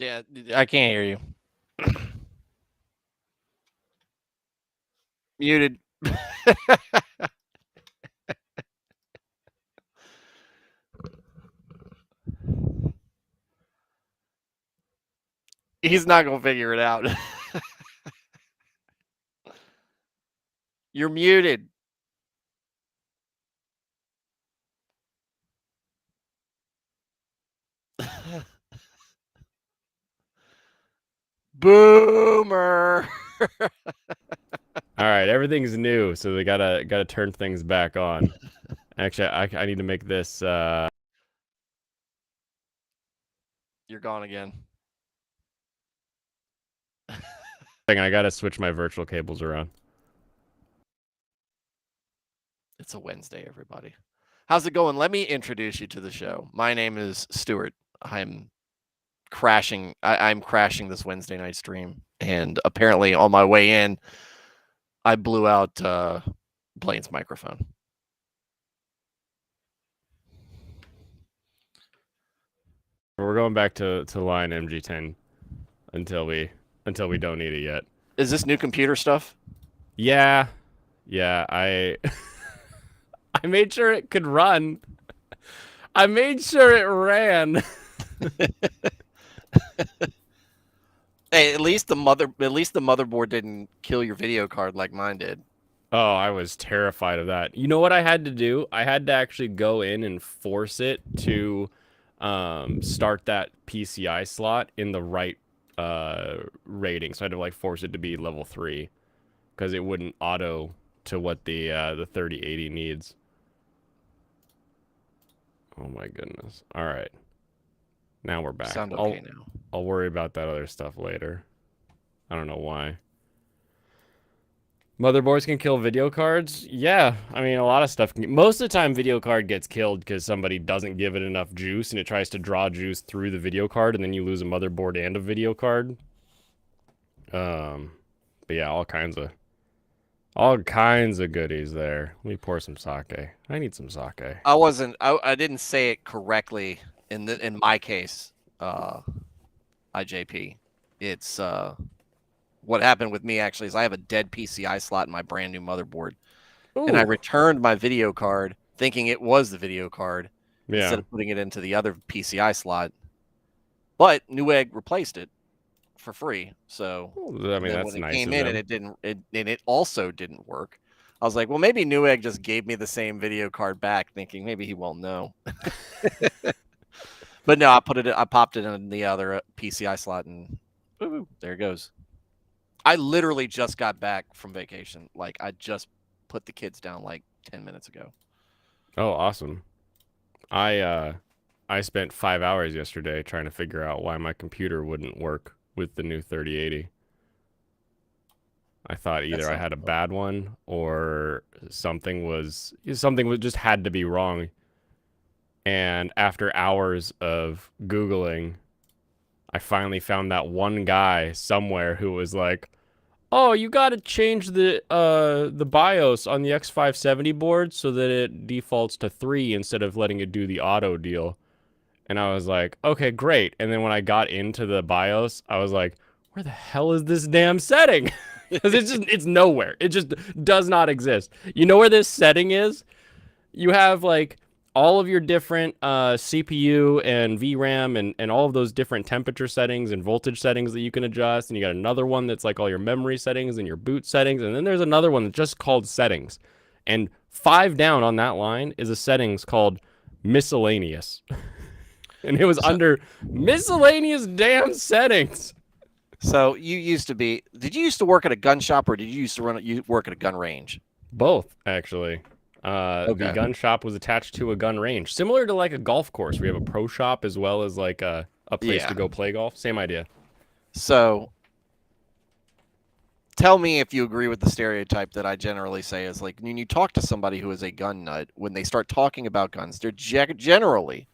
Yeah, I can't hear you. Muted. He's not gonna figure it out. You're muted. Boomer. All right, everything's new, so they gotta turn things back on. Actually, I need to make this. You're gone again. I gotta switch my virtual cables around. It's a Wednesday, everybody. How's it going? Let me introduce you to the show. My name is Stuart. I'm crashing. I'm crashing this Wednesday night stream, and apparently on my way in, I blew out Blaine's microphone. We're going back to line MG10 until we don't need it yet. Is this new computer stuff? Yeah. I I made sure it could run. I made sure it ran. Hey, at least the motherboard didn't kill your video card like mine did. Oh, I was terrified of that. You know what I had to do? I had to actually go in and force it to start that PCI slot in the right rating. So I had to like force it to be level 3 because it wouldn't auto to what the 3080 needs. Oh my goodness. All right. Now we're back. Sound okay now. I'll worry about that other stuff later. I don't know why. Motherboards can kill video cards? Yeah, I mean, a lot of stuff can. Most of the time, video card gets killed because somebody doesn't give it enough juice and it tries to draw juice through the video card and then you lose a motherboard and a video card. But yeah, all kinds of goodies there. Let me pour some sake. I need some sake. I didn't say it correctly in my case, IJP. It's what happened with me actually is I have a dead PCI slot in my brand new motherboard. Ooh. And I returned my video card thinking it was the video card instead of putting it into the other PCI slot. But Newegg replaced it for free. So I mean, that's when it nice. Came in and it also didn't work. I was like, well, maybe Newegg just gave me the same video card back, thinking maybe he won't know. But no, I popped it in the other PCI slot, and there it goes. I literally just got back from vacation. Like I just put the kids down like 10 minutes ago. Oh, awesome. I spent 5 hours yesterday trying to figure out why my computer wouldn't work with the new 3080. I thought either I had a bad one or something just had to be wrong. And after hours of Googling, I finally found that one guy somewhere who was like, "Oh, you got to change the BIOS on the X570 board so that it defaults to 3 instead of letting it do the auto deal." And I was like, "Okay, great." And then when I got into the BIOS, I was like, "Where the hell is this damn setting?" Because it's nowhere. It just does not exist. You know where this setting is? You have like all of your different CPU and VRAM and all of those different temperature settings and voltage settings that you can adjust. And you got another one that's like all your memory settings and your boot settings. And then there's another one that's just called settings. And 5 down on that line is a settings called miscellaneous. And it was under miscellaneous damn settings. So did you used to work at a gun shop or did you used to work at a gun range? Both, actually. The gun shop was attached to a gun range, similar to like a golf course. We have a pro shop as well as like a place to go play golf. Same idea. So tell me if you agree with the stereotype that I generally say is like when you talk to somebody who is a gun nut, when they start talking about guns, they're generally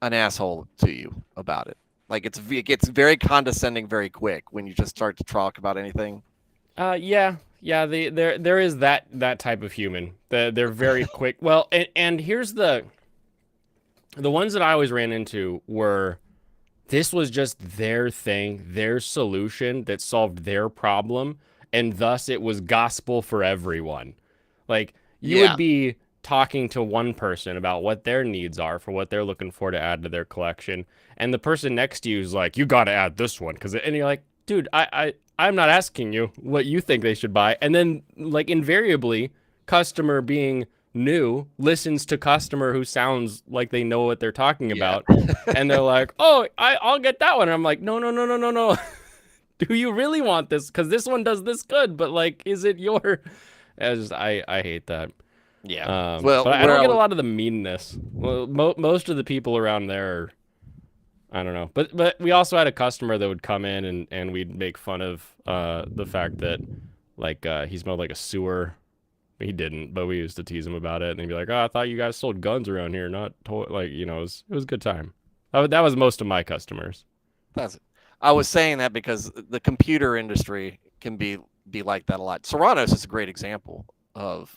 an asshole to you about it. Like it gets very condescending very quick when you just start to talk about anything. Yeah. There is that type of human. They're very quick. Well, and here's the ones that I always ran into were This was just their thing, their solution that solved their problem, and thus it was gospel for everyone. Like, you would Yeah. be talking to one person about what their needs are for what they're looking for to add to their collection, and the person next to you is like, "You got to add this one," and you're like, "Dude, I'm not asking you what you think they should buy." And then, like, invariably, customer being new listens to customer who sounds like they know what they're talking Yeah. about, and they're like, "Oh, I'll get that one." And I'm like, "No, no, no, no, no, no. Do you really want this? Because this one does this good, but like, is it your?" I hate that. Yeah. Well, But I don't get a lot of the meanness. Well, most of the people around there are, I don't know. But we also had a customer that would come in and we'd make fun of the fact that like he smelled like a sewer. He didn't, but we used to tease him about it, and he'd be like, "Oh, I thought you guys sold guns around here, not like, you know." It was a good time. That was most of my customers. I was saying that because the computer industry can be like that a lot. Serrano's is a great example of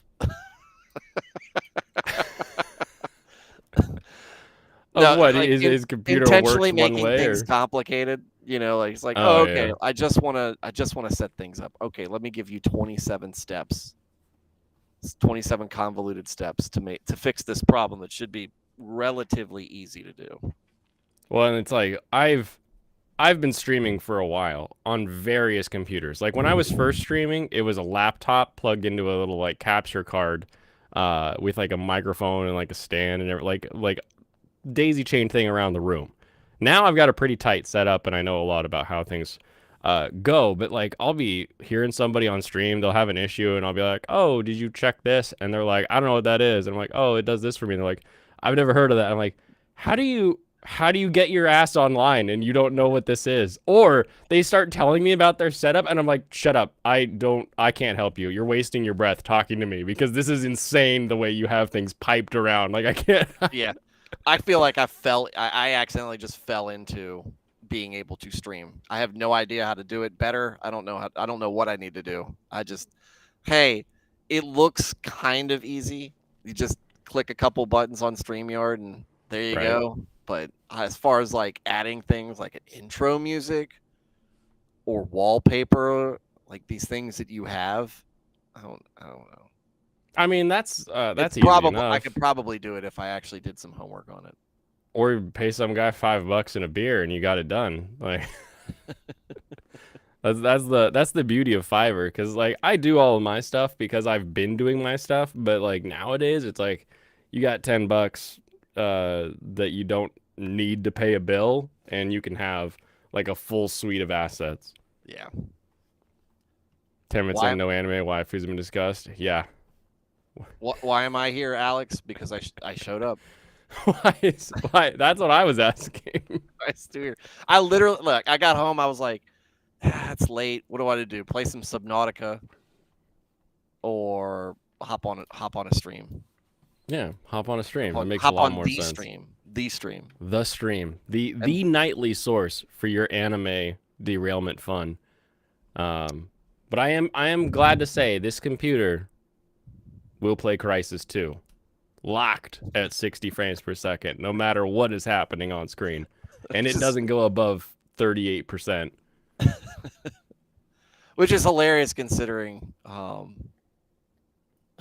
Of what like his computer intentionally works one making way, things or? complicated. You know, like it's like, Oh oh, okay, yeah, I just wanna set things up. Okay, let me give you 27 steps, 27 convoluted steps to fix this problem that should be relatively easy to do. well, and it's like I've been streaming for a while on various computers. Like when I was first streaming, it was a laptop plugged into a little like capture card, with like a microphone and like a stand and like daisy chain thing around the room. Now I've got a pretty tight setup and I know a lot about how things go, but like I'll be hearing somebody on stream, they'll have an issue and I'll be like, "Oh, did you check this?" And they're like, "I don't know what that is." And I'm like, "Oh, it does this for me." And they're like, "I've never heard of that." I'm like, how do you get your ass online and you don't know what this is?" Or they start telling me about their setup and I'm like, "Shut up. I can't help you. You're wasting your breath talking to me because this is insane the way you have things piped around. Like I can't." Yeah, I feel like I accidentally just fell into being able to stream. I have no idea how to do it better. I don't know what I need to do. Hey, it looks kind of easy. You just click a couple buttons on StreamYard and there you Right. go. But as far as like adding things like an intro music or wallpaper, like these things that you have, I don't know. I mean, that's It's easy probably I enough. could probably do it if I actually did some homework on it. Or pay some guy $5 in a beer and you got it done. Like that's the beauty of Fiverr, because like I do all of my stuff because I've been doing my stuff, but like nowadays it's like you got $10 that you don't need to pay a bill and you can have like a full suite of assets. Yeah. 10 minutes Why on no anime waifus have been discussed. Yeah. why am I here, Alex? Because I showed up. Why? That's what I was asking. I still here. I literally look. I got home. I was like, it's late. What do I do? Play some Subnautica or hop on a stream? Yeah, hop on a stream. It makes a Hop lot on more sense. The stream. The stream. The nightly source for your anime derailment fun. But I am glad to say this computer will play Crysis 2. Locked at 60 frames per second, no matter what is happening on screen. And it doesn't go above 38%. Which is hilarious considering how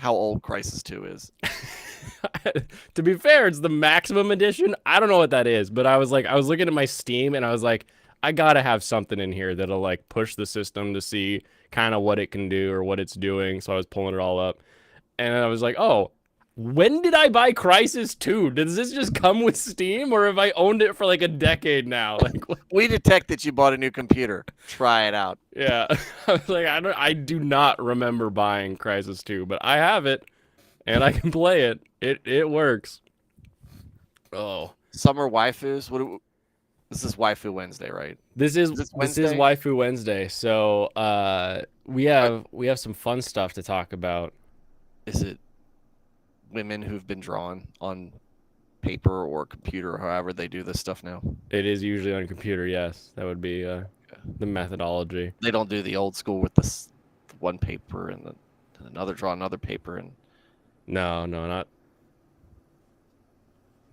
old Crysis 2 is. To be fair, it's the maximum edition. I don't know what that is, but I was looking at my Steam and I was like, I gotta have something in here that'll like push the system to see kind of what it can do or what it's doing. So I was pulling it all up and I was like, oh, when did I buy Crysis 2? Does this just come with Steam or have I owned it for like a decade now? Like, we detect that you bought a new computer. Try it out. Yeah. I was like, I do not remember buying Crysis 2, but I have it and I can play it. It works. Oh. Summer waifus. This is Waifu Wednesday, right? This is Waifu Wednesday. So we have some fun stuff to talk about. Is it women who've been drawn on paper or computer, or however they do this stuff now? It is usually on computer, yes. That would be the methodology. They don't do the old school with this one paper and another draw another paper and No, not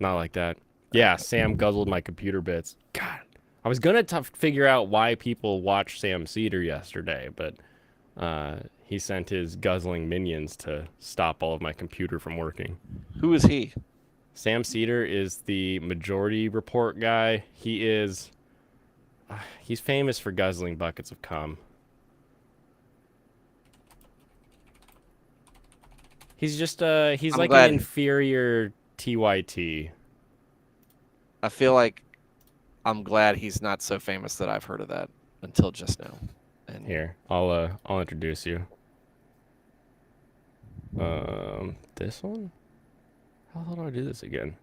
like that. Yeah, Sam guzzled my computer bits. God, I was gonna figure out why people watched Sam Cedar yesterday, but he sent his guzzling minions to stop all of my computer from working. Who is he? Sam Cedar is the Majority Report guy. He's famous for guzzling buckets of cum. He's just he's like an inferior TYT. I feel like I'm glad he's not so famous that I've heard of that until just now. And here, I'll introduce you. This one? How do I do this again?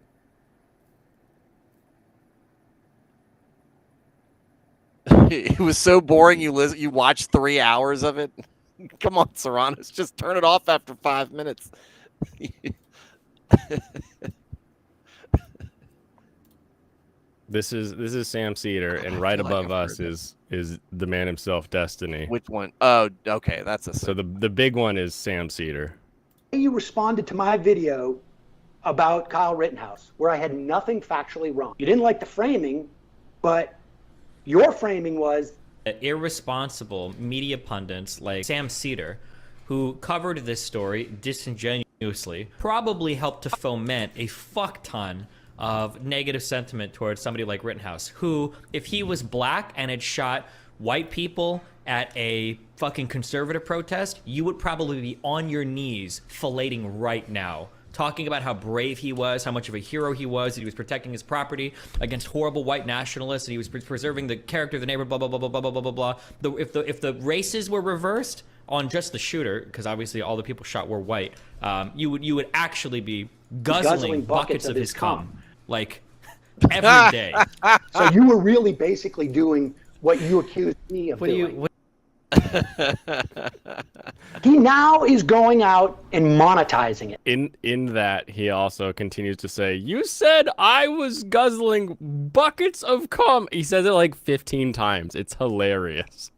It was so boring. You watched 3 hours of it. Come on, Serranos, just turn it off after 5 minutes. This is Sam Cedar, and right above us is the man himself, Destiny. Which one? Oh, okay, that's a. So the big one is Sam Cedar. You responded to my video about Kyle Rittenhouse, where I had nothing factually wrong. You didn't like the framing, but your framing was irresponsible media pundits like Sam Cedar, who covered this story disingenuously, probably helped to foment a fuck ton of negative sentiment towards somebody like Rittenhouse, who, if he was black and had shot white people at a fucking conservative protest, you would probably be on your knees filleting right now, talking about how brave he was, how much of a hero he was, that he was protecting his property against horrible white nationalists, and he was preserving the character of the neighbor, blah, blah, blah, blah, blah, blah, blah, blah. If the races were reversed on just the shooter, because obviously all the people shot were white, you would actually be guzzling buckets of his cum. Like, every day. So you were really basically doing what you accused me of doing. He now is going out and monetizing it. In that, he also continues to say, "You said I was guzzling buckets of cum." He says it like 15 times. It's hilarious.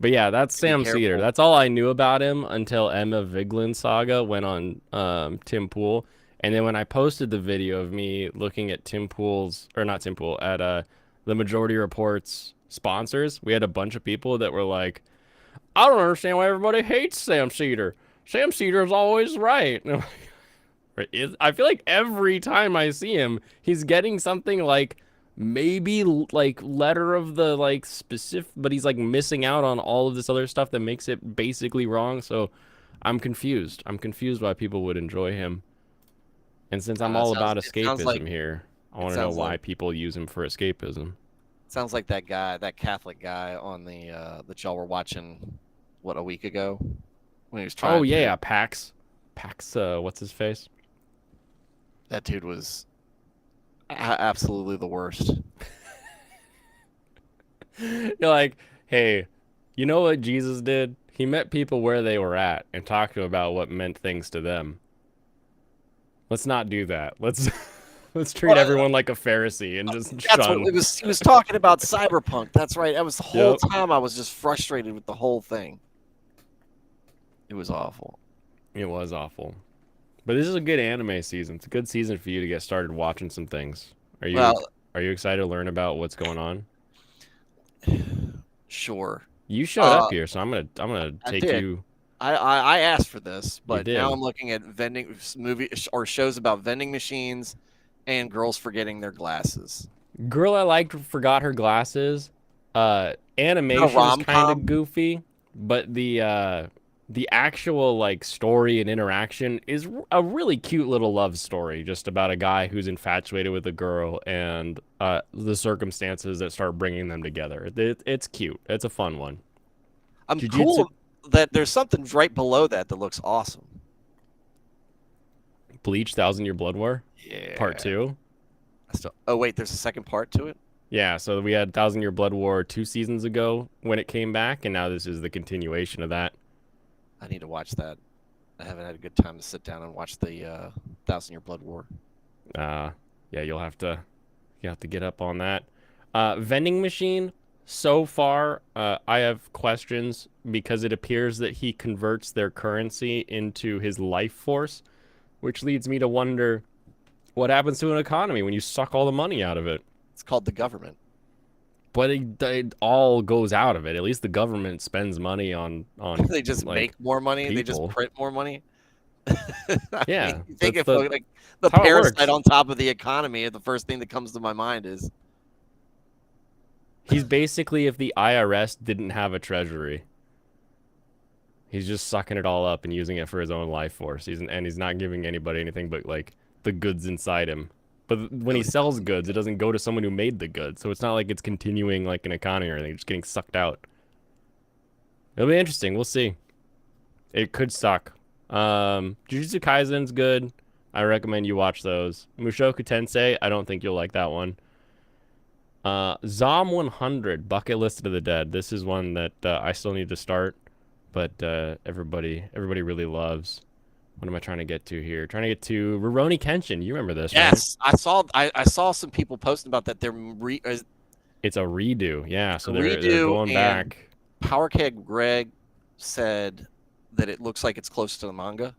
But yeah, that's Sam Cedar. That's all I knew about him until Emma Vigeland saga went on Tim Pool. And then when I posted the video of me looking at Tim Pool's, or not Tim Pool, at the Majority Report's sponsors, we had a bunch of people that were like, "I don't understand why everybody hates Sam Cedar. Sam Cedar is always right." I feel like every time I see him, he's getting something like maybe like letter of the like specific, but he's like missing out on all of this other stuff that makes it basically wrong. So I'm confused. I'm confused why people would enjoy him. And since I'm all about escapism here, I want to know why people use him for escapism. Sounds like that guy, that Catholic guy on the that y'all were watching, what, a week ago, when he was trying. Oh yeah, Pax. What's his face? That dude was absolutely the worst. You're like, hey, you know what Jesus did? He met people where they were at and talked to them about what meant things to them. Let's not do that. Let's treat everyone like a Pharisee and just shun. What he was talking about cyberpunk. That's right. That was the whole time I was just frustrated with the whole thing. It was awful. It was awful. But this is a good anime season. It's a good season for you to get started watching some things. Are you excited to learn about what's going on? Sure. You showed up here, so I'm gonna take you. I asked for this, but now I'm looking at movies or shows about vending machines and girls forgetting their glasses. Girl I liked forgot her glasses. Animation is kind of goofy, but the actual like story and interaction is a really cute little love story, just about a guy who's infatuated with a girl and the circumstances that start bringing them together. It's cute. It's a fun one. I'm cool that there's something right below that looks awesome. Bleach 1000 Year Blood War? Yeah. Part 2? Oh wait, there's a second part to it? Yeah, so we had 1000 Year Blood War 2 seasons ago when it came back, and now this is the continuation of that. I need to watch that. I haven't had a good time to sit down and watch the 1000 Year Blood War. Yeah, you'll have to get up on that. Vending machine, so far, I have questions because it appears that he converts their currency into his life force, which leads me to wonder what happens to an economy when you suck all the money out of it. It's called the government. But it all goes out of it. At least the government spends money on They just like, make more money. people. They just print more money. Yeah, you think if that's like the how it parasite works. on top of the economy, the first thing that comes to my mind is He's basically if the IRS didn't have a treasury. He's just sucking it all up and using it for his own life force. And he's not giving anybody anything but like the goods inside him. But when he sells goods, it doesn't go to someone who made the goods. So it's not like it's continuing like an economy or anything. It's just getting sucked out. It'll be interesting. We'll see. It could suck. Jujutsu Kaisen's good. I recommend you watch those. Mushoku Tensei, I don't think you'll like that one. Zom 100, Bucket List of the Dead. This is one that I still need to start, but everybody really loves. What am I trying to get to here? Trying to get to Rurouni Kenshin. You remember this, yes, right? I saw some people posting about that. It's a redo, yeah. So they're redo, going back. Power Keg Greg said that it looks like it's close to the manga.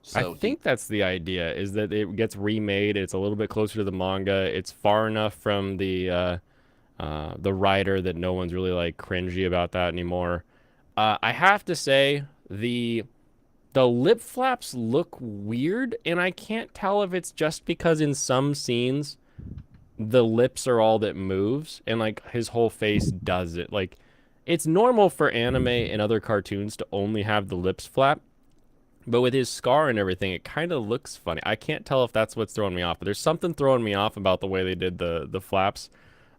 So I think that's the idea, is that it gets remade. It's a little bit closer to the manga. It's far enough from the writer that no one's really like cringy about that anymore. I have to say the lip flaps look weird, and I can't tell if it's just because in some scenes the lips are all that moves, and like his whole face does it. Like it's normal for anime and other cartoons to only have the lips flap. But with his scar and everything, it kind of looks funny. I can't tell if that's what's throwing me off, but there's something throwing me off about the way they did the flaps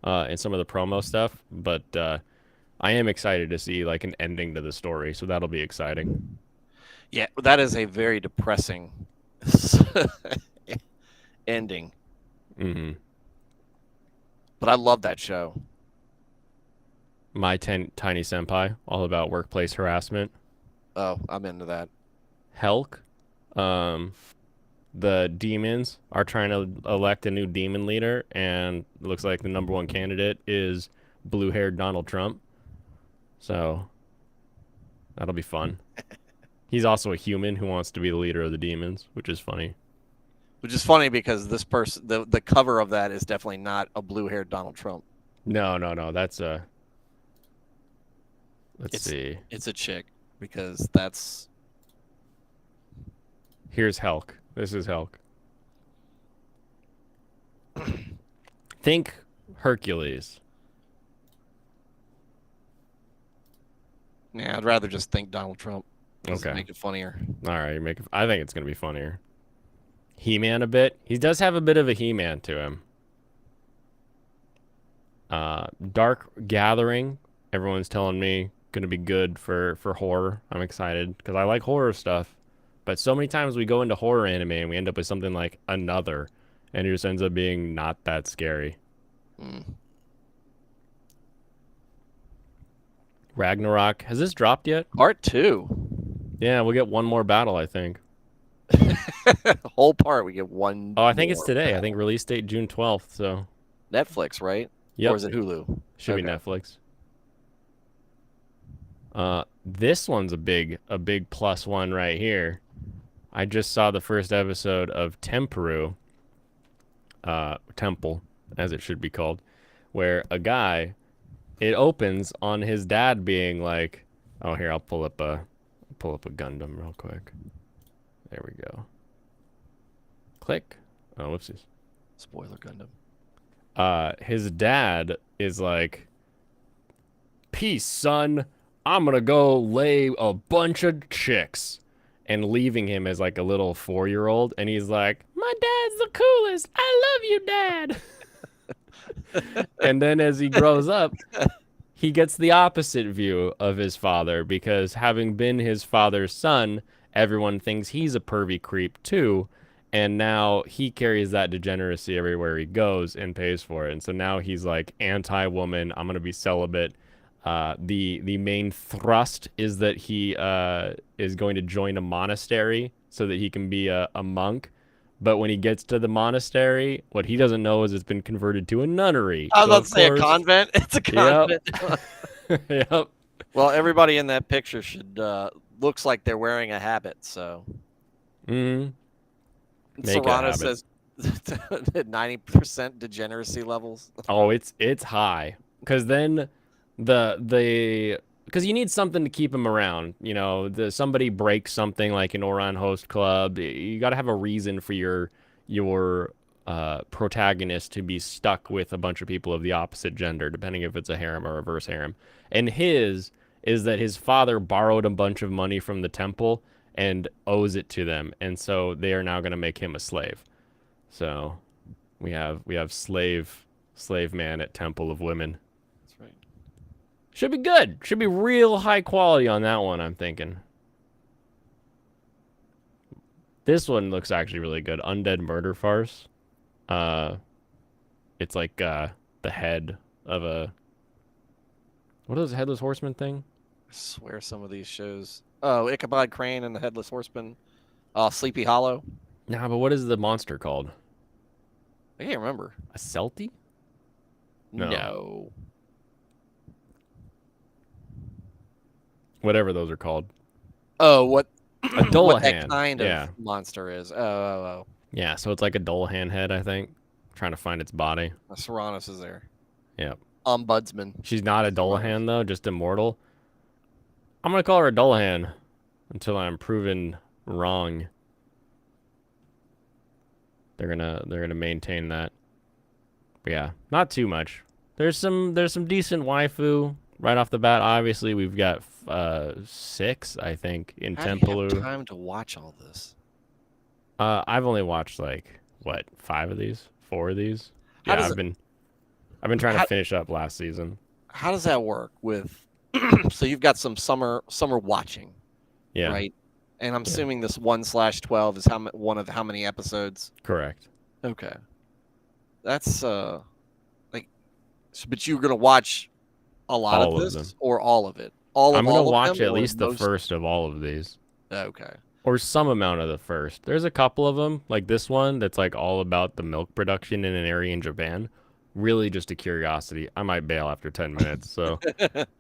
and some of the promo stuff. But I am excited to see like an ending to the story, so that'll be exciting. Yeah, that is a very depressing ending. Mm-hmm. But I love that show. My Tiny Senpai, all about workplace harassment. Oh, I'm into that. Helk, the demons are trying to elect a new demon leader, and it looks like the number one candidate is blue-haired Donald Trump. So that'll be fun. He's also a human who wants to be the leader of the demons, which is funny. Which is funny because this person, the cover of that is definitely not a blue-haired Donald Trump. No. That's a. Let's see. It's a chick because that's. Here's Helk. This is Helk. Think Hercules. Yeah, I'd rather just think Donald Trump. Okay. Make it funnier. All right, I think it's gonna be funnier. He-Man a bit. He does have a bit of a He-Man to him. Dark Gathering. Everyone's telling me gonna be good for horror. I'm excited because I like horror stuff. But so many times we go into horror anime and we end up with something like Another, and it just ends up being not that scary. Ragnarok. Has this dropped yet? Part 2. Yeah, we'll get one more battle, I think. Whole part, we get one. Oh, I think it's today. I think release date June 12th, so. Netflix, right? Yep. Or is it Hulu? Should be Netflix. This one's a big plus one right here. I just saw the first episode of Temple, as it should be called, where a guy, it opens on his dad being like, oh, here, I'll pull up a Gundam real quick. There we go. Click. Oh, whoopsies. Spoiler Gundam. His dad is like, peace, son. I'm gonna go lay a bunch of chicks. And leaving him as like a little 4-year-old. And he's like, my dad's the coolest. I love you, Dad. And then as he grows up, he gets the opposite view of his father. Because having been his father's son, everyone thinks he's a pervy creep too. And now he carries that degeneracy everywhere he goes and pays for it. And so now he's like anti-woman. I'm going to be celibate. The main thrust is that he is going to join a monastery so that he can be a monk. But when he gets to the monastery, what he doesn't know is it's been converted to a nunnery. I was about to say a convent. It's a convent. Yep. Yep. Well, everybody in that picture should looks like they're wearing a habit. So. Mm-hmm. Serrano says 90% degeneracy levels. Oh, it's high. because then because you need something to keep him around. You know, somebody breaks something like an Oran host club. You got to have a reason for your protagonist to be stuck with a bunch of people of the opposite gender, depending if it's a harem or reverse harem. And his is that his father borrowed a bunch of money from the temple and owes it to them, and so they are now going to make him a slave. So we have slave man at Temple of Women. That's right. Should be good. Should be real high quality on that one, I'm thinking. This one looks actually really good. Undead Murder Farce. It's like the head of a... What is the Headless Horseman thing? I swear some of these shows... Oh, Ichabod Crane and the Headless Horseman. Sleepy Hollow. Nah, but what is the monster called? I can't remember. A Celti? No. Whatever those are called. Oh, what... A Dullahan. What that kind of monster is. Oh. Yeah, so it's like a Dullahan head, I think. Trying to find its body. Serranos is there. Yep. Ombudsman. She's not a Dullahan, though, just immortal. I'm going to call her a Dullahan until I'm proven wrong. They're gonna maintain that. But yeah, not too much. There's some decent waifu right off the bat. Obviously, we've got 6, I think, in Temple. How do you have time to watch all this? I've only watched like 5 of these, 4 of these. Yeah, I've been trying to finish up last season. How does that work with? So you've got some summer watching, yeah, right? And I'm assuming this 1/12 is one of how many episodes? Correct. Okay, that's but you're gonna watch a lot of this or all of it? I'm gonna watch at least the first of all of these. Okay. Or some amount of the first. There's a couple of them, like this one, that's like all about the milk production in an area in Japan. Really just a curiosity. I might bail after 10 minutes, so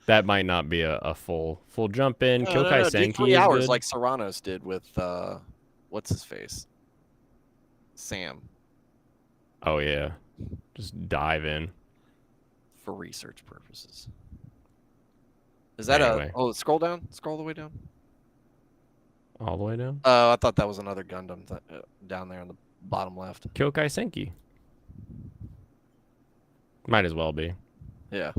that might not be a full jump in. Kyokai Senki 3 is hours good. like Serranos did with what's his face? Sam. Oh yeah. Just dive in. For research purposes. Is that anyway. Scroll down? Scroll all the way down? All the way down? Oh, I thought that was another Gundam down there on the bottom left. Kyokai Senki. Might as well be. Yeah.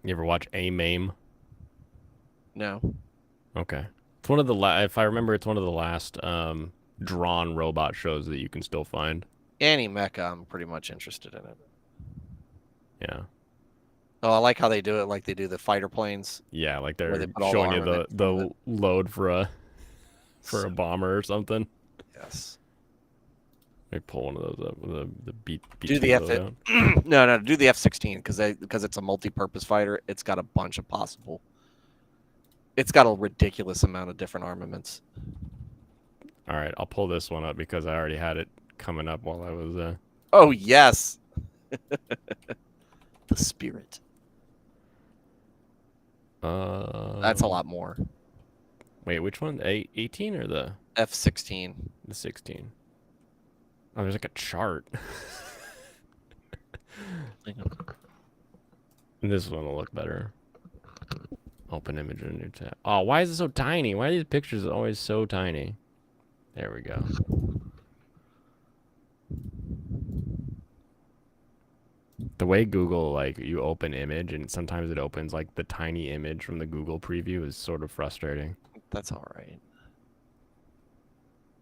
You ever watch A MAME? No. Okay. It's one of the if I remember, it's one of the last drawn robot shows that you can still find. Any mecha, I'm pretty much interested in it. Yeah. Oh, I like how they do it, like they do the fighter planes. Yeah, like they're showing you the load for a bomber or something. Yes. They pull one of those up with the beat. Do the F. No, do the F-16 because it's a multi-purpose fighter. It's got a bunch of possible. It's got a ridiculous amount of different armaments. All right, I'll pull this one up because I already had it coming up while I was. Oh yes. The spirit. That's a lot more. Wait, which one? 18 or the F-16? The 16. Oh, there's like a chart. This one will look better. Open image in a new tab. Oh, why is it so tiny? Why are these pictures always so tiny? There we go. The way Google, like, you open image and sometimes it opens like the tiny image from the Google preview is sort of frustrating. That's all right.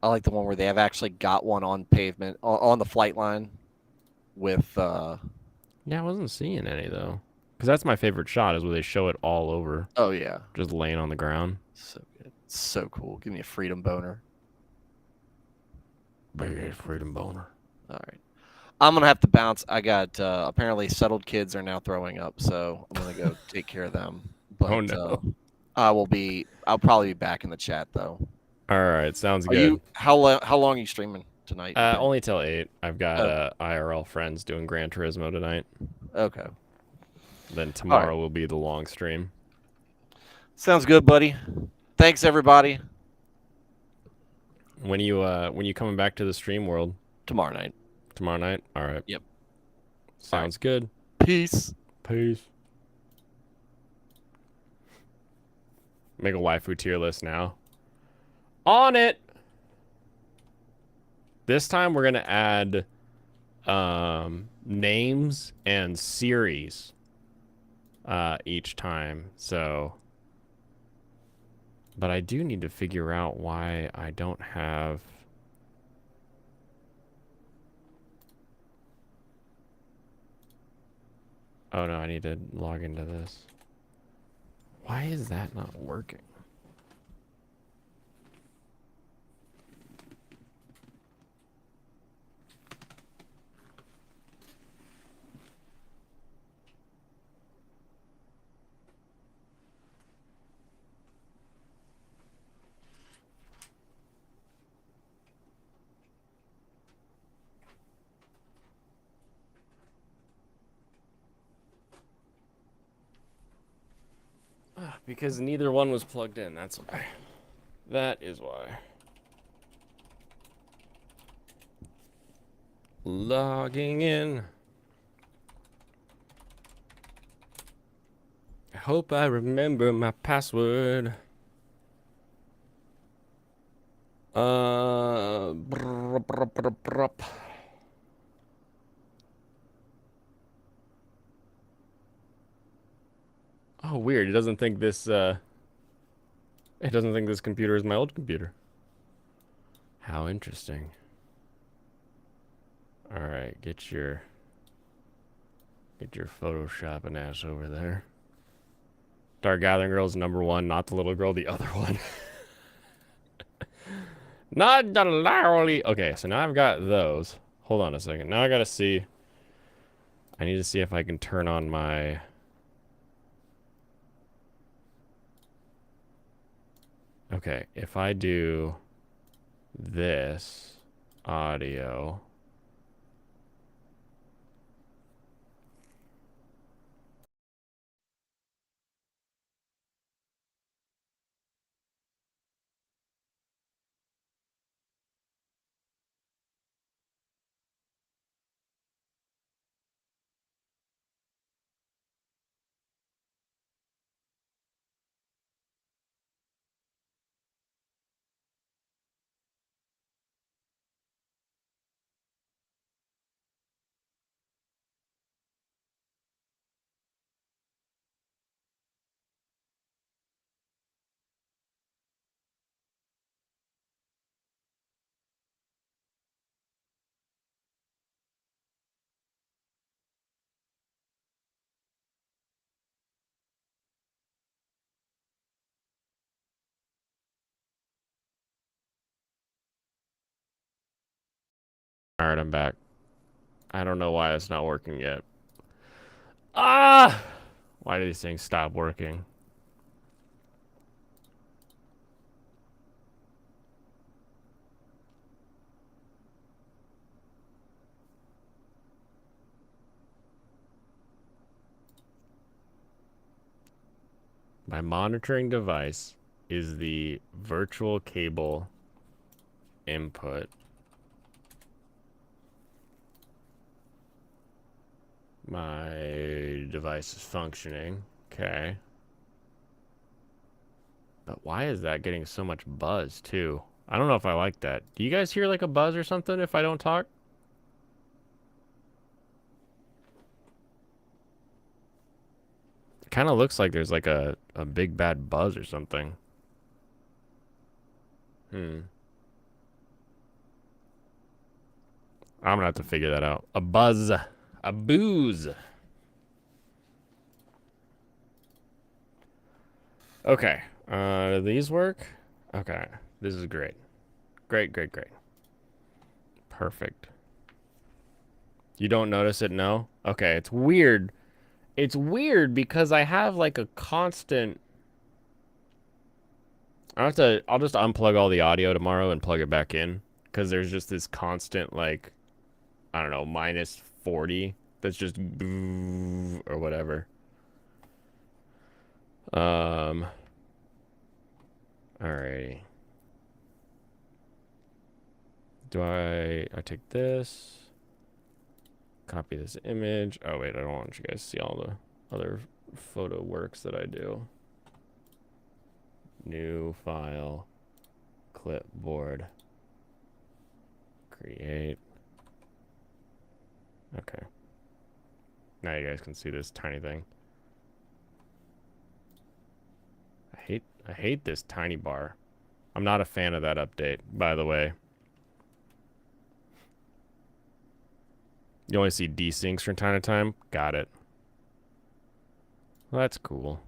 I like the one where they have actually got one on pavement, on the flight line with... Yeah, I wasn't seeing any, though. Because that's my favorite shot, is where they show it all over. Oh, yeah. Just laying on the ground. So good. So cool. Give me a freedom boner. Big freedom boner. All right. I'm going to have to bounce. I got, apparently settled kids are now throwing up, so I'm going to go take care of them. But, oh, no. I'll probably be back in the chat, though. All right, sounds good. How long are you streaming tonight? Only till 8. I've got IRL friends doing Gran Turismo tonight. Okay. Then tomorrow will be the long stream. Sounds good, buddy. Thanks, everybody. When you coming back to the stream world? Tomorrow night. Tomorrow night? All right. Yep. Sounds good. Peace. Peace. Make a waifu tier list now. On it! This time we're going to add names and series each time. So, but I do need to figure out why I don't have... Oh no, I need to log into this. Why is that not working? Because neither one was plugged in, that's why. That is why. Logging in. I hope I remember my password. Oh, weird. It doesn't think this computer is my old computer. How interesting. All right, get your photoshopping ass over there. Dark Gathering Girl's #1, not the little girl, the other one. Not the literally. Okay, so now I've got those. Hold on a second. Now I gotta see. I need to see if I can turn on my... Okay, if I do this audio... Alright, I'm back. I don't know why it's not working yet. Ah! Why do these things stop working? My monitoring device is the virtual cable input. My device is functioning. Okay. But why is that getting so much buzz, too? I don't know if I like that. Do you guys hear like a buzz or something if I don't talk? It kind of looks like there's like a big bad buzz or something. I'm gonna have to figure that out. A buzz. A booze. Okay. Do these work? Okay. This is great. Great, great, great. Perfect. You don't notice it, no? Okay, it's weird. It's weird because I have like a constant... I'll just unplug all the audio tomorrow and plug it back in. Because there's just this constant, like, I don't know, -40 that's just or whatever. Alrighty. Do I take this? Copy this image. Oh, wait, I don't want you guys to see all the other photo works that I do. New file, clipboard, create. Okay. Now you guys can see this tiny thing. I hate this tiny bar. I'm not a fan of that update, by the way. You only see desyncs from time to time. Got it. Well, that's cool.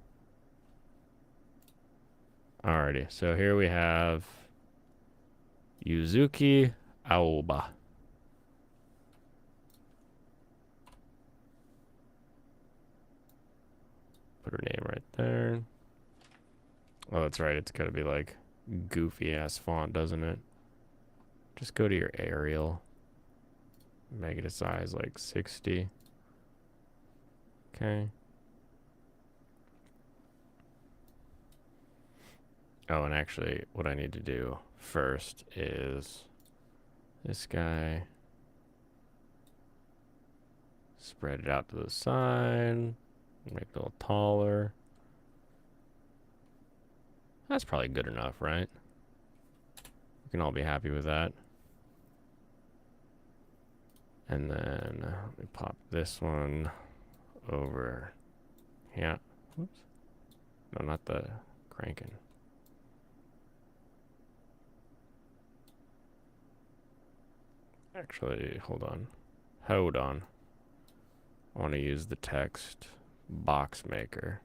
Alrighty, so here we have Yuzuki Aoba. Put her name right there. Oh, that's right. It's gotta be like goofy ass font, doesn't it? Just go to your Arial. Make it a size like 60. Okay. Oh, and actually, what I need to do first is this guy. Spread it out to the side. Make it a little taller. That's probably good enough, right? We can all be happy with that. And then let me pop this one over. Yeah. Whoops. No, not the cranking. Actually, hold on. Hold on. I want to use the text box maker.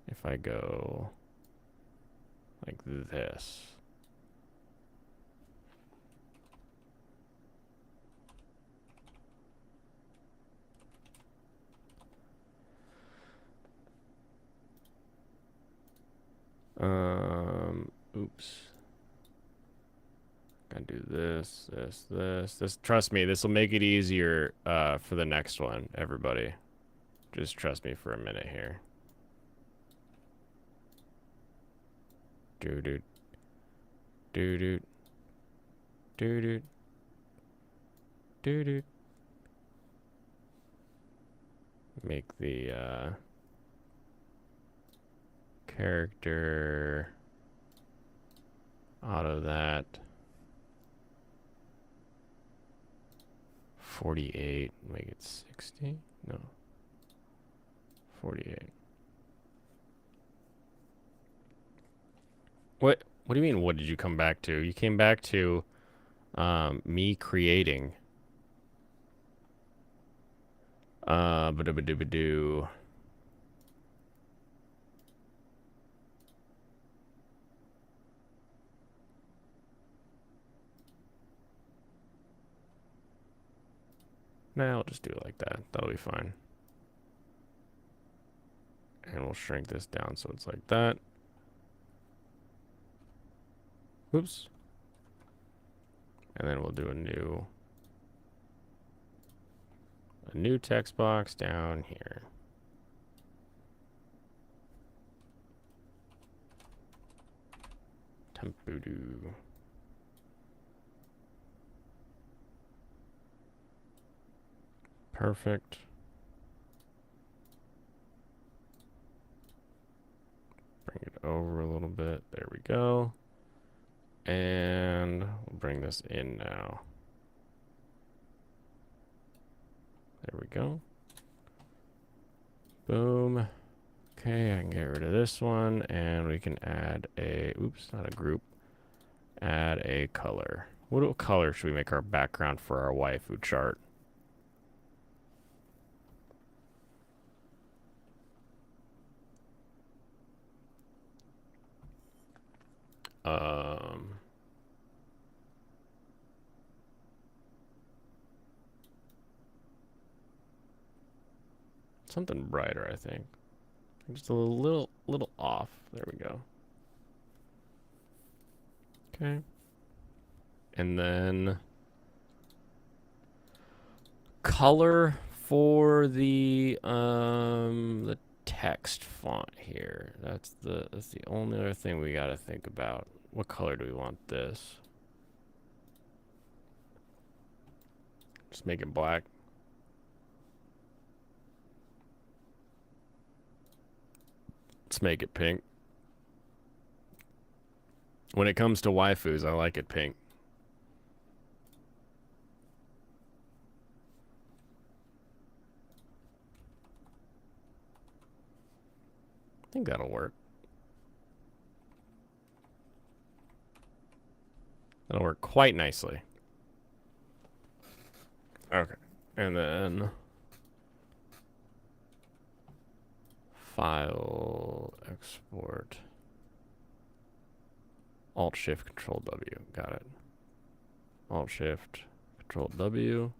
If I go like this. Oops. Gotta do this. Trust me, this will make it easier for the next one, everybody. Just trust me for a minute here. Doo-doo. Doo-doo. Doo-doo. Doo-doo. Make the character auto that 48, make it 60. No, 48. What do you mean, what did you come back to? You came back to me creating ba-da-ba-doo-ba-doo. Nah, I'll just do it like that. That'll be fine. And we'll shrink this down so it's like that. Oops. And then we'll do a new text box down here. Tempudu. Perfect. Bring it over a little bit. There we go. And we'll bring this in now. There we go. Boom. Okay, I can get rid of this one, and we can add a, oops, not a group. Add a color. What color should we make our background for our waifu chart? Something brighter, I think. Just a little off. There we go. Okay. And then color for the text font here. That's the only other thing we got to think about. What color do we want this? Just make it black. Let's make it pink. When it comes to waifus, I like it pink. I think that'll work. That'll work quite nicely. Okay. And then file export. Alt Shift Control W. Got it. Alt Shift Control W.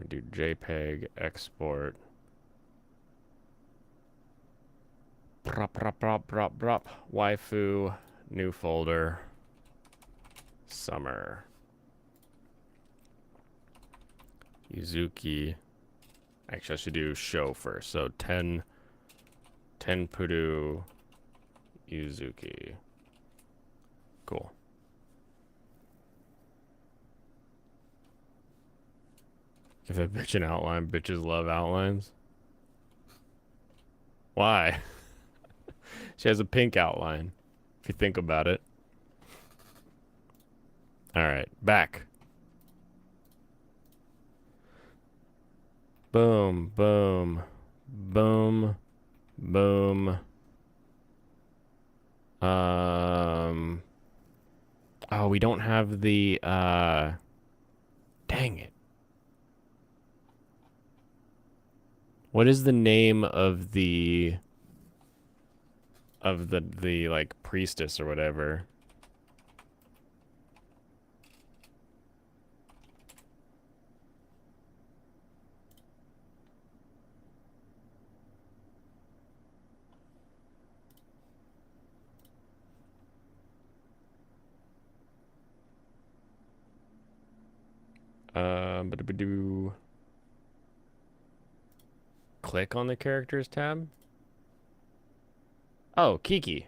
We do JPEG export. Prop. Waifu. New folder. Summer. Yuzuki. Actually, I should do show first. So 10 Pudu Yuzuki. Cool. Give a bitch an outline. Bitches love outlines. Why? She has a pink outline, if you think about it. Alright, back. Boom, boom, boom, boom. Oh, we don't have the, dang it. What is the name of the like priestess or whatever? Click on the characters tab. Oh, Kiki.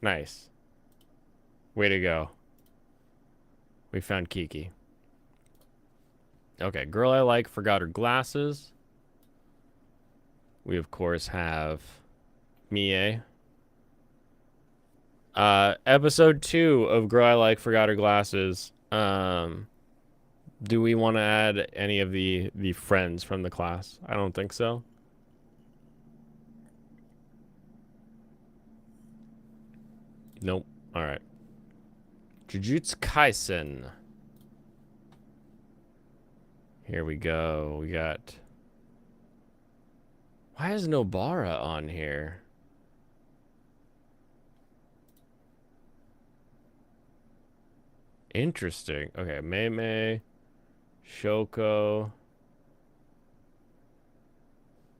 Nice. Way to go. We found Kiki. Okay, girl I like forgot her glasses. We of course have Mie. Episode 2 of Girl I Like Forgot Her Glasses. Do we want to add any of the friends from the class? I don't think so. Nope. Alright. Jujutsu Kaisen. Here we go. We got... Why is Nobara on here? Interesting. Okay, Mei, Shoko.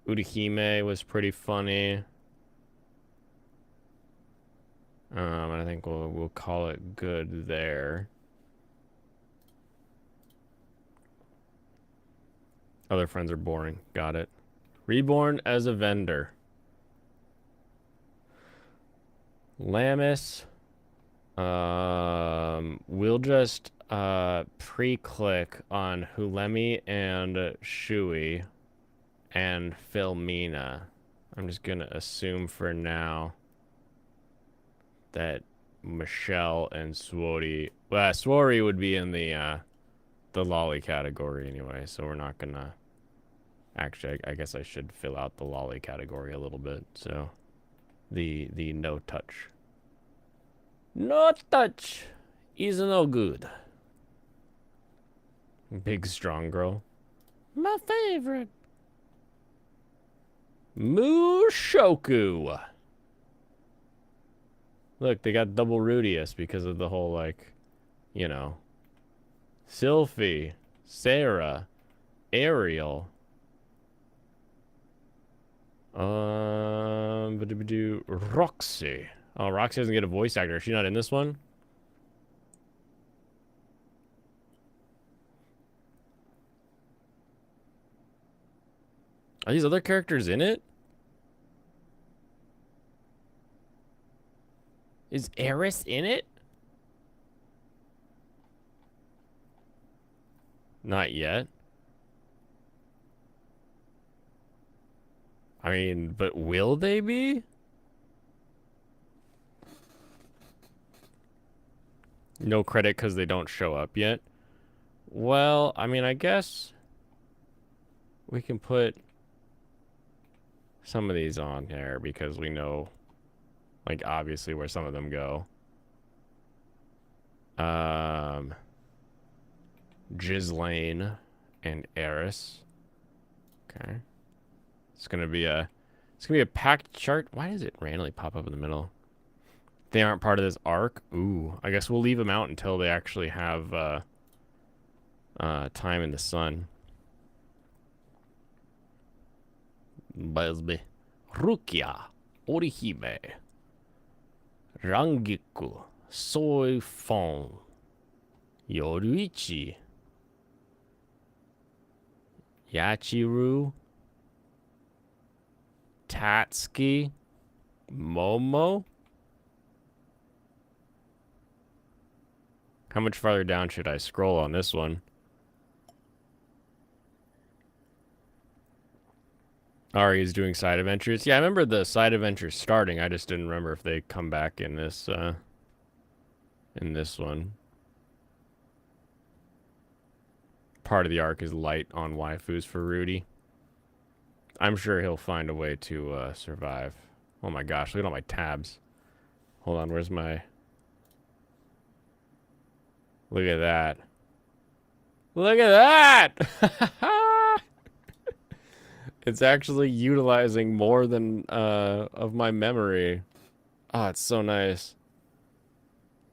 Urahime was pretty funny. I think we'll call it good there. Other friends are boring. Got it. Reborn as a vendor. Lamis. We'll just pre-click on Hulemi and Shui and Filmina. I'm just gonna assume for now that Michelle and Swori... Well, Swori would be in the lolly category anyway, so we're not gonna... Actually, I guess I should fill out the lolly category a little bit, so... The no touch. No touch is no good. Big strong girl. My favorite. Mushoku. Look, they got double Rudius because of the whole, like, you know. Sylphie. Sarah. Ariel. Roxy. Oh, Roxy doesn't get a voice actor. Is she not in this one? Are these other characters in it? Is Eris in it? Not yet. I mean, but will they be? No credit because they don't show up yet. Well, I mean, I guess we can put some of these on there because we know, like, obviously where some of them go. Ghislaine and Eris. Okay. It's gonna be a packed chart. Why does it randomly pop up in the middle? They aren't part of this arc. Ooh, I guess we'll leave them out until they actually have time in the sun. Busby, Rukia, Orihime, Rangiku, Soifon, Yoruichi, Yachiru, Tatsuki, Momo. How much farther down should I scroll on this one? Ari is doing side adventures. Yeah, I remember the side adventures starting. I just didn't remember if they come back in this one. Part of the arc is light on waifus for Rudy. I'm sure he'll find a way to survive. Oh my gosh, look at all my tabs. Hold on, where's my... Look at that. Look at that! It's actually utilizing more than of my memory. Oh, it's so nice.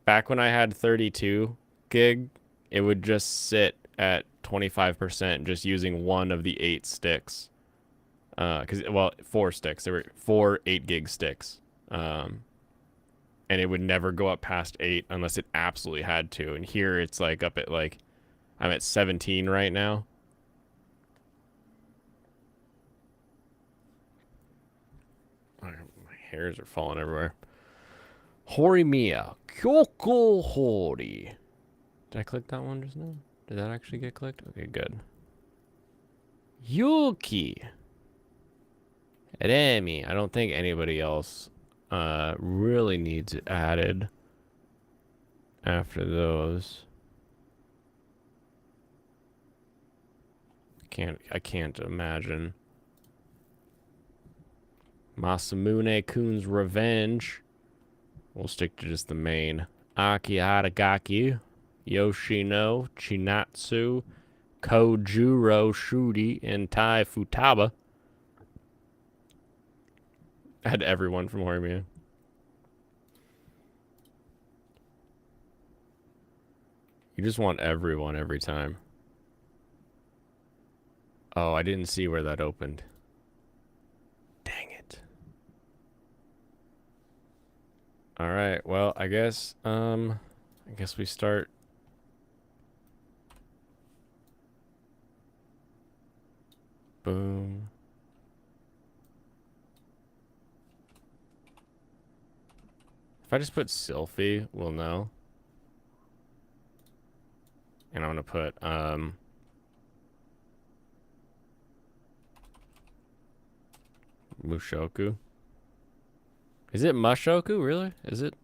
Back when I had 32 gig, it would just sit at 25% just using one of the 8 sticks. Well, 4 sticks. There were 4 8 gig sticks. And it would never go up past 8 unless it absolutely had to. And here it's like up at like, I'm at 17 right now. My hairs are falling everywhere. Horimiya, Kyoko Hori. Did I click that one just now? Did that actually get clicked? Okay, good. Yuki. Remi. I don't think anybody else really needs it added after those. I can't imagine. Masamune Kun's Revenge. We'll stick to just the main. Aki Haragaki, Yoshino, Chinatsu, Kojuro Shuri, and Tai Futaba. I had everyone from Horimiya. You just want everyone every time. Oh, I didn't see where that opened. Dang it. All right. Well, I guess we start. Boom. If I just put Sylphie, we'll know. And I'm gonna put Mushoku. Is it Mushoku, really? Is it?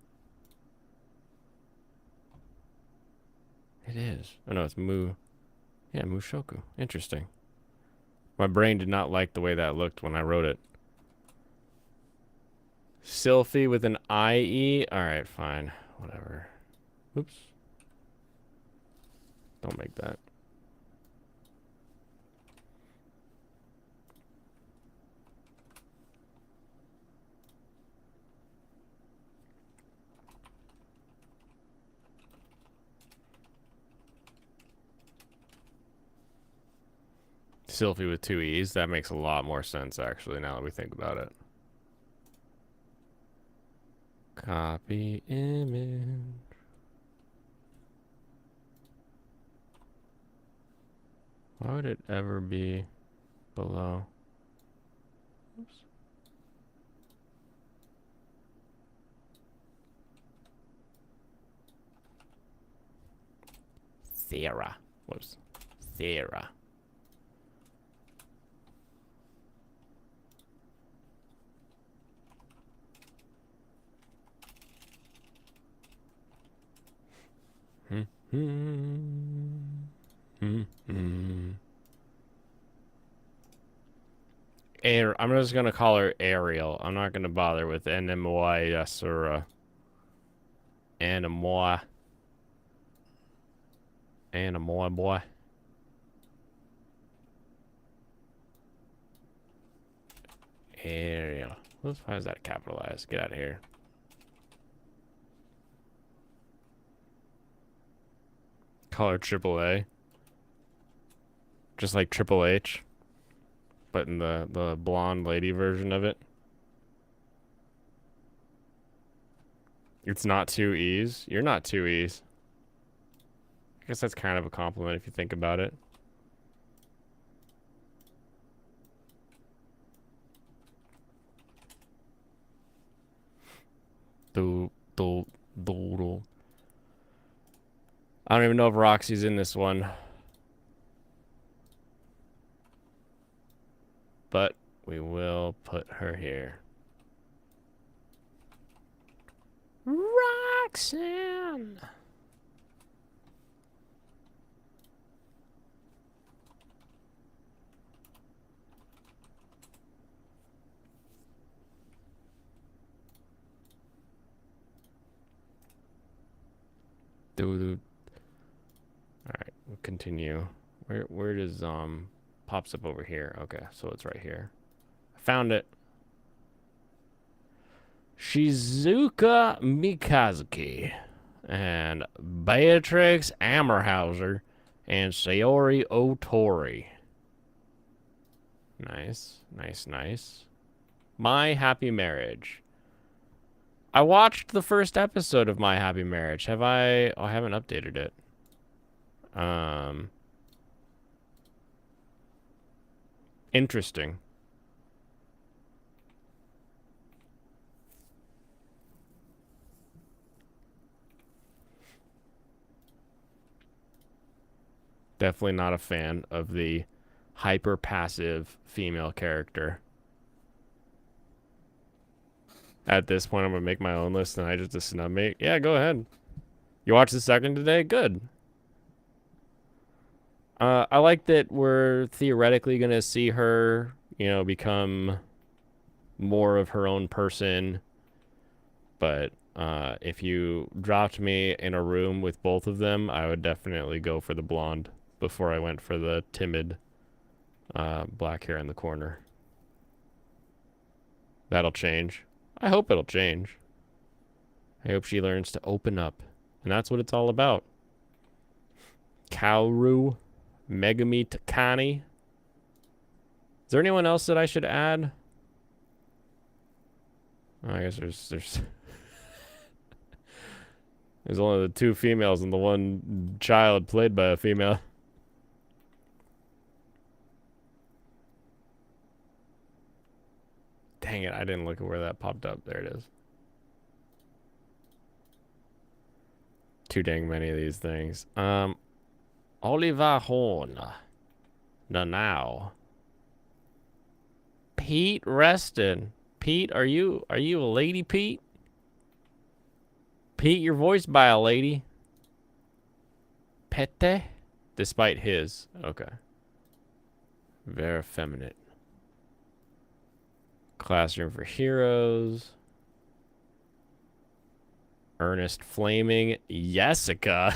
It is. Oh no, it's Yeah, Mushoku. Interesting. My brain did not like the way that looked when I wrote it. Sylphie with an IE? Alright, fine. Whatever. Oops. Don't make that. Sylphie with 2 E's. That makes a lot more sense, actually, now that we think about it. Copy image. Why would it ever be below? Oops. Sarah. Whoops. Sarah. I'm just gonna call her Ariel. I'm not gonna bother with NMYS or Anamoy. Anamoy boy. Ariel. Why is that capitalized? Get out of here. Call her Triple A. Just like Triple H. But in the blonde lady version of it. It's not two E's. You're not two E's. I guess that's kind of a compliment if you think about it. I don't even know if Roxy's in this one. But we will put her here. Roxanne! Alright, we'll continue. Where does pops up over here? Okay, so it's right here. I found it. Shizuka Mikazuki and Beatrix Ammerhauser and Sayori Otori. Nice, nice, nice. My Happy Marriage. I watched the first episode of My Happy Marriage. Have I? Oh, I haven't updated it. Interesting. Definitely not a fan of the hyper passive female character. At this point, I'm gonna make my own list and I just a snub mate. Yeah, go ahead. You watched the second today? Good. I like that we're theoretically gonna see her, you know, become more of her own person. But if you dropped me in a room with both of them, I would definitely go for the blonde before I went for the timid black hair in the corner. That'll change. I hope it'll change. I hope she learns to open up. And that's what it's all about. Kaoru, Megami Takani. Is there anyone else that I should add? Oh, I guess there's there's only the two females and the one child played by a female. Dang it, I didn't look at where that popped up. There it is. Too dang many of these things. Oliver Horn. Now. Pete Reston. Pete, are you a lady, Pete? Pete, you're voiced by a lady. Pete? Despite his. Okay. Very effeminate. Classroom for Heroes. Ernest Flaming. Jessica.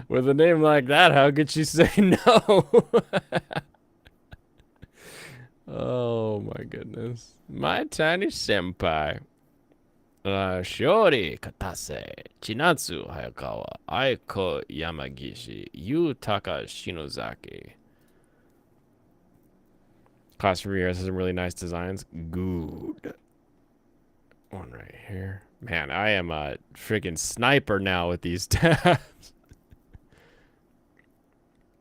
With a name like that, how could she say no? Oh my goodness. My Tiny Senpai. Shiori Katase. Chinatsu Hayakawa. Aiko Yamagishi. Yutaka Shinozaki. Class for Years has some really nice designs. Good. One right here. Man, I am a freaking sniper now with these tabs.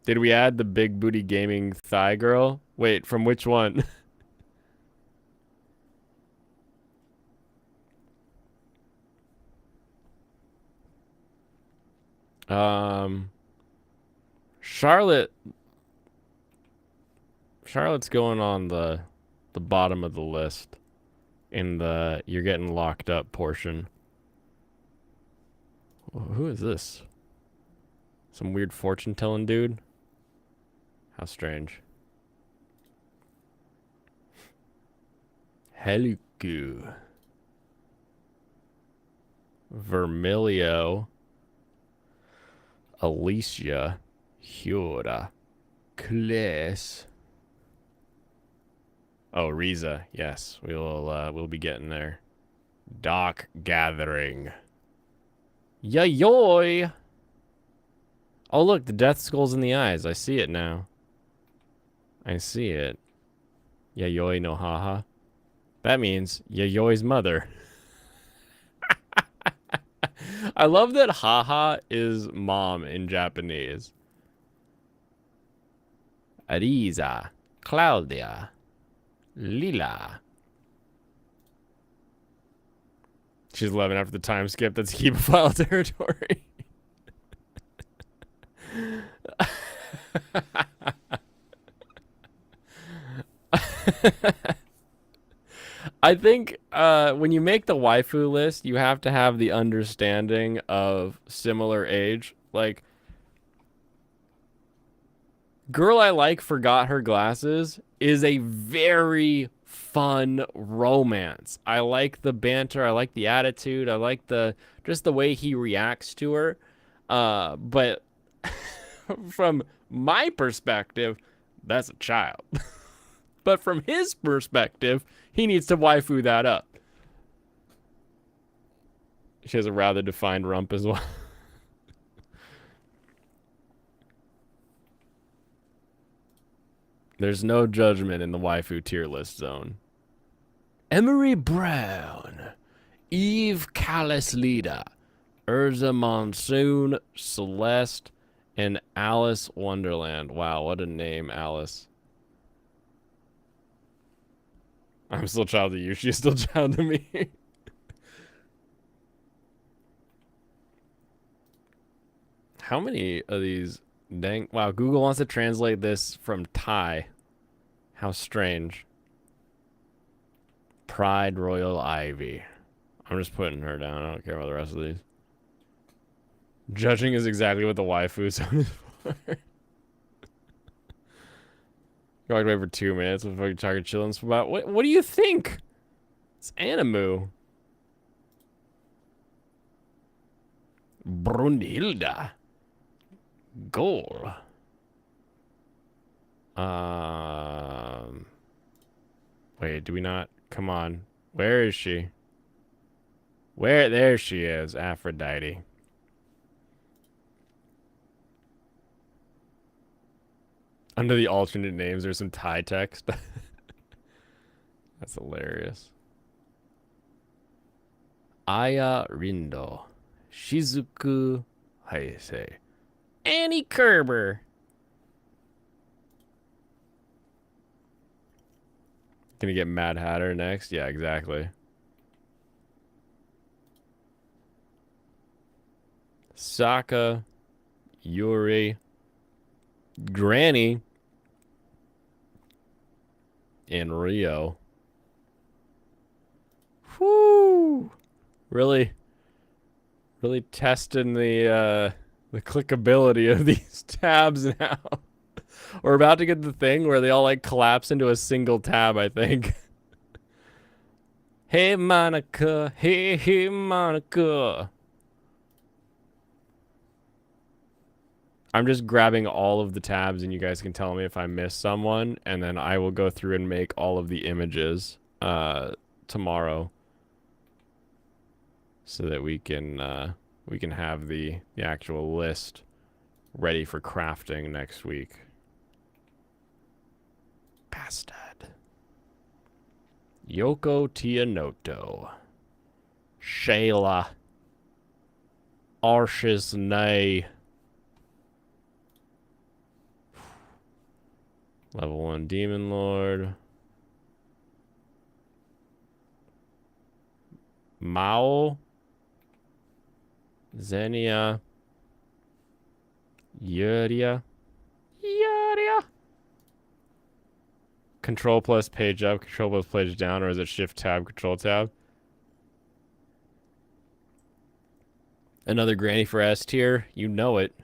Did we add the big booty gaming thigh girl? Wait, from which one? Charlotte's going on the bottom of the list in the you're getting locked up portion. Who is this? Some weird fortune telling dude? How strange. Heluku. Vermilio. Alicia. Hyora. Kles. Oh, Riza. Yes, we'll be getting there. Dock Gathering. Yayoi! Oh, look, the death skull's in the eyes. I see it now. I see it. Yayoi no haha. That means Yayoi's mother. I love that haha is mom in Japanese. Ariza. Claudia. Lila. She's 11 after the time skip. That's keep file territory. I think when you make the waifu list, you have to have the understanding of similar age. Like, Girl I Like Forgot Her Glasses is a very fun romance. I like the banter. I like the attitude. I like just the way he reacts to her. But from my perspective, that's a child. But from his perspective, he needs to waifu that up. She has a rather defined rump as well. There's no judgment in the waifu tier list zone. Emery Brown, Eve Callis-Leda, Urza Monsoon, Celeste, and Alice Wonderland. Wow, what a name, Alice. I'm still child to you. She's still child to me. How many of these dang... Wow, Google wants to translate this from Thai. How strange. Pride Royal Ivy. I'm just putting her down. I don't care about the rest of these. Judging is exactly what the waifu zone is for. You walked away for 2 minutes with fucking chocolate chillin' spot. What do you think? It's Animu. Brunhilda. Goal. Wait, do we not? Come on. Where is she? There she is, Aphrodite. Under the alternate names, there's some Thai text. That's hilarious. Aya Rindo. Shizuku Hayase. Annie Kerber. Gonna get Mad Hatter next? Yeah, exactly. Saka. Yuri. Granny. And Rio. Whoo! Really testing the clickability of these tabs now. We're about to get the thing where they all like collapse into a single tab, I think. Hey Monica, hey Monica. I'm just grabbing all of the tabs and you guys can tell me if I miss someone, and then I will go through and make all of the images tomorrow so that we can have the actual list ready for crafting next week. Bastard. Yoko Tianoto. Shayla. Arshis Nay. Level 1 Demon Lord. Mao. Xenia. Yuria. Yuria. Control plus page up, control plus page down, or is it shift tab, control tab? Another granny for S tier. You know it.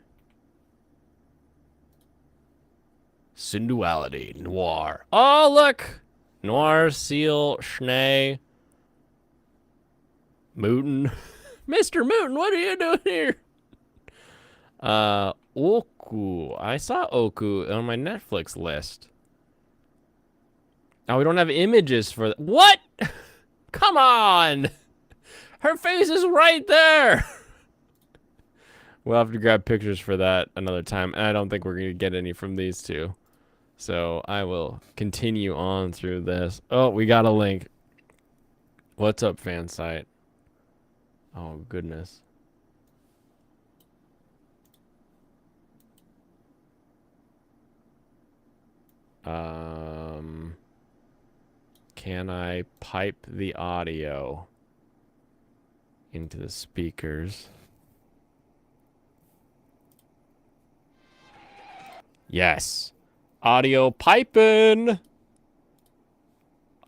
Sensuality. Noir. Oh, look! Noir, Seal, Schnee. Mooten. Mr. Mooten, what are you doing here? Oku. I saw Oku on my Netflix list. Oh, we don't have images for that. What? Come on! Her face is right there! We'll have to grab pictures for that another time. And I don't think we're going to get any from these two. So I will continue on through this. Oh, we got a link. What's up, fan site? Oh, goodness. Can I pipe the audio into the speakers? Yes. Audio piping.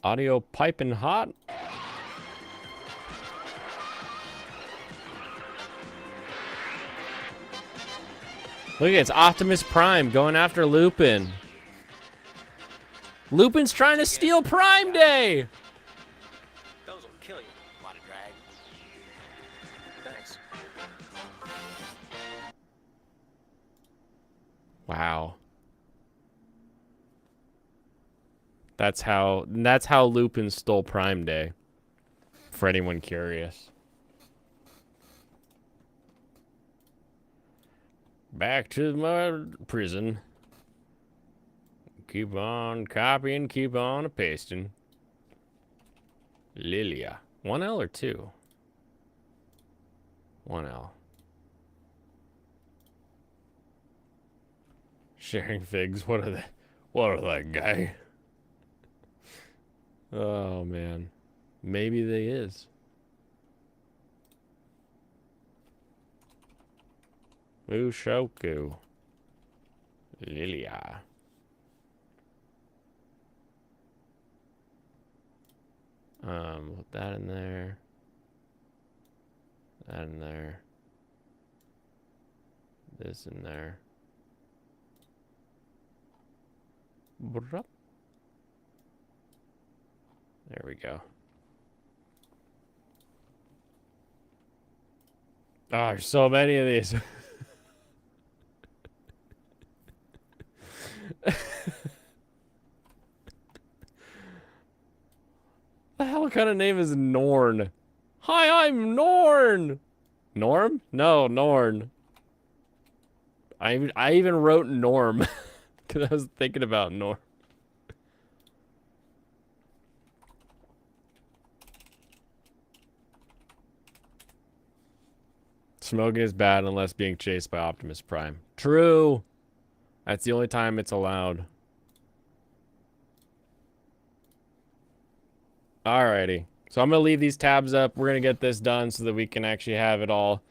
Audio piping hot. Look, it's Optimus Prime going after Lupin. Lupin's trying to steal Prime Day. Those will kill you. A lot of drag. Thanks. Wow. That's how Lupin stole Prime Day. For anyone curious. Back to my prison. Keep on copying, keep on pasting. Lilia. 1L or 2? 1L. Sharing figs. What are they? What are that guy? Oh, man. Maybe they is. Mushoku. Lilia. Put that in there. That in there. This in there. There we go. Oh, there's so many of these. The hell kind of name is Norn? Hi, I'm Norn. Norm? No, Norn. I even wrote Norm because I was thinking about Norm. Smoking is bad unless being chased by Optimus Prime. True. That's the only time it's allowed. Alrighty. So I'm going to leave these tabs up. We're going to get this done so that we can actually have it all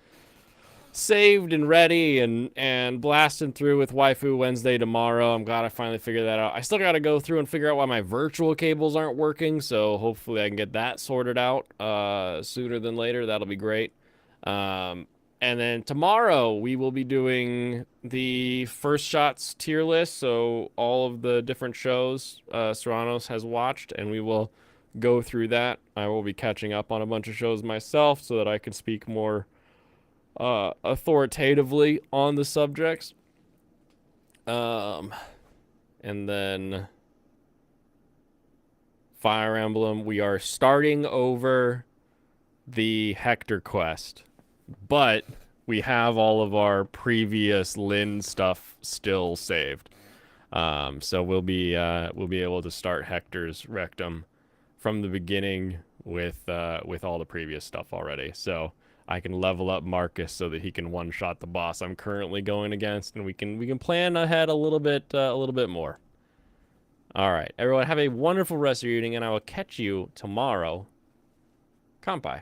saved and ready and blasting through with Waifu Wednesday tomorrow. I'm glad I finally figured that out. I still got to go through and figure out why my virtual cables aren't working, so hopefully I can get that sorted out sooner than later. That'll be great. And then tomorrow we will be doing the First Shots tier list, so all of the different shows Serranos has watched, and we will go through that. I will be catching up on a bunch of shows myself so that I can speak more authoritatively on the subjects. And then Fire Emblem, we are starting over the Hector quest, but we have all of our previous Lin stuff still saved. So we'll be able to start Hector's Rectum from the beginning with all the previous stuff already. So I can level up Marcus so that he can one-shot the boss I'm currently going against, and we can plan ahead a little bit more. All right, everyone, have a wonderful rest of your evening, and I will catch you tomorrow. Kampai.